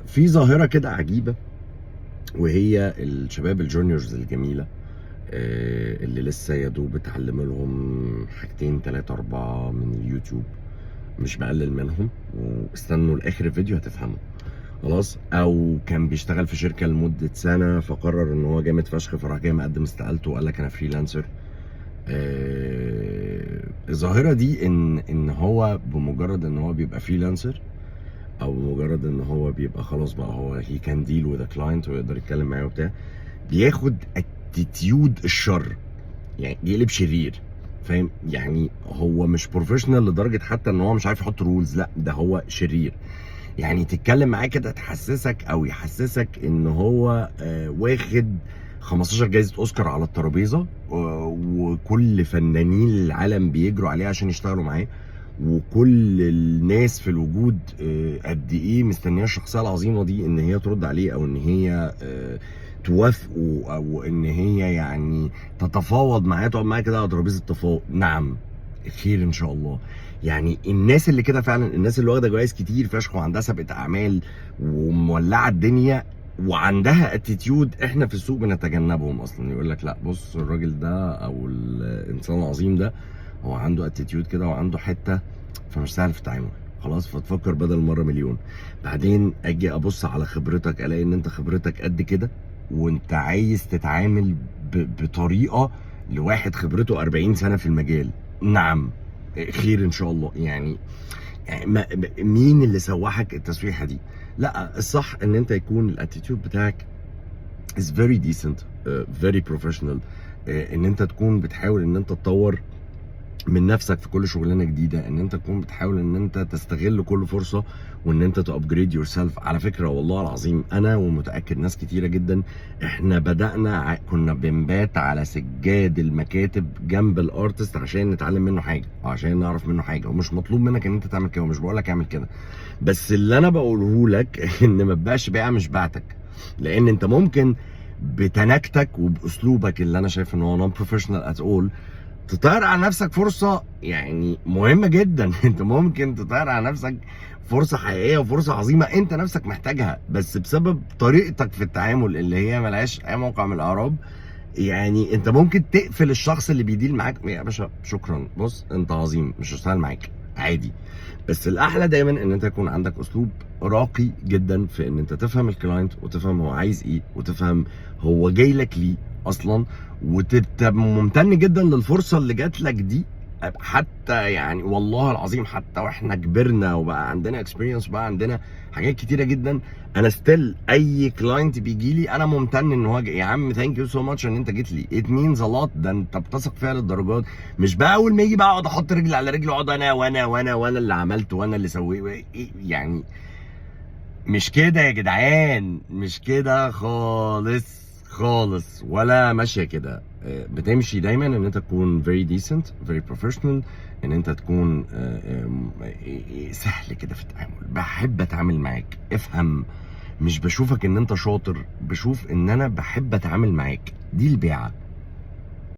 في ظاهره كده عجيبه، وهي الشباب الجونيورز الجميله اللي لسه يا دوب اتعلم لهم حاجتين 3 4 من اليوتيوب. مش بقلل منهم، واستنوا لاخر الفيديو هتفهموا. خلاص. او كان بيشتغل في شركه لمده سنه فقرر ان هو جامد فشخ، فراح جاي مقدم استقالته وقال لك انا فريلانسر. الظاهره دي ان هو بمجرد ان هو بيبقى فريلانسر، او بمجرد ان هو بيبقى خلاص بقى هو هي كان ديل وذ كلاينت ويقدر يتكلم معاه وبتاع، بياخد اتيتيود الشر، يعني بيقلب شرير. فاهم؟ يعني هو مش بروفيشنال لدرجه حتى ان هو مش عارف يحط رولز، لا ده هو شرير. يعني تتكلم معاه كده تحسسك او يحسسك ان هو واخد 15 جايزه اوسكار على الترابيزه، وكل فنانين العالم بيجروا عليه عشان يشتغلوا معاه، وكل الناس في الوجود قد ايه مستنيه الشخصيه العظيمه دي ان هي ترد عليه، او ان هي توافقه، او ان هي يعني تتفاوض معاه، تقعد معاه كده على ترابيزه التفاوض. نعم، خير ان شاء الله. يعني الناس اللي كده فعلا، الناس اللي واخده جوائز كتير فشخ وعندها سابقه اعمال ومولعه الدنيا وعندها اتيتيود، احنا في السوق بنتجنبهم اصلا. يقول لك لا بص الراجل ده او الانسان العظيم ده هو عنده اتيتيود كده وعنده حته، فمش سهل في التعامل. خلاص، فتفكر بدل مره مليون. بعدين اجي ابص على خبرتك الاقي ان انت خبرتك قد كده، وانت عايز تتعامل بطريقه لواحد خبرته 40 سنه في المجال. نعم، خير ان شاء الله. يعني مين اللي سوحك التسويحه دي؟ لا، الصح ان انت يكون الاتيتيود بتاعك is very decent, very professional. ان انت تكون بتحاول ان انت تطور من نفسك في كل شغلانه جديده، ان انت تكون بتحاول ان انت تستغل كل فرصه، وان انت تابجريد يور سيلف. على فكره والله العظيم انا ومتاكد ناس كتيره جدا، احنا بدانا كنا بنبات على سجاد المكاتب جنب الارتست عشان نتعلم منه حاجه، عشان نعرف منه حاجه. ومش مطلوب منك ان انت تعمل كده، ومش بقول لك اعمل كده، بس اللي انا بقوله لك ان ما تبقاش بيعه مش بعتك. لان انت ممكن بتناكتك وباسلوبك اللي انا شايف ان هو نون بروفيشنال ات اول تطير على نفسك فرصه يعني مهمه جدا. انت ممكن تطير على نفسك فرصه حقيقيه وفرصه عظيمه انت نفسك محتاجها، بس بسبب طريقتك في التعامل اللي هي ملهاش اي موقع من الاعراب. يعني انت ممكن تقفل الشخص اللي بيديل معاك. يا باشا شكرا، بص انت عظيم، مش هشتغل معاك عادي. بس الاحلى دايما ان انت يكون عندك اسلوب راقي جدا في ان انت تفهم الكلاينت، وتفهم هو عايز ايه، وتفهم هو جاي لك ليه اصلا، وتبقى ممتن جدا للفرصه اللي جات لك دي. حتى يعني والله العظيم حتى واحنا كبرنا وبقى عندنا اكسبيرينس وبقى عندنا حاجات كتيره جدا، انا ستيل اي كلاينت بيجي لي انا ممتن ان هو يا عم ثانك يو سو ماتش ان انت جيت لي، ات مينز ا لوت. ده انت بتثق فيها للدرجات. مش بقى اول ما يجي بقى اقعد احط رجل على رجل واقعد انا اللي عملته وانا اللي سويت يعني. مش كده يا جدعان، مش كده خالص خالص، ولا ماشيه كده. بتمشي دايما ان انت تكون very decent very professional، ان انت تكون سهل كده في التعامل. بحب اتعامل معاك، افهم. مش بشوفك ان انت شاطر، بشوف ان انا بحب اتعامل معاك. دي البيعه.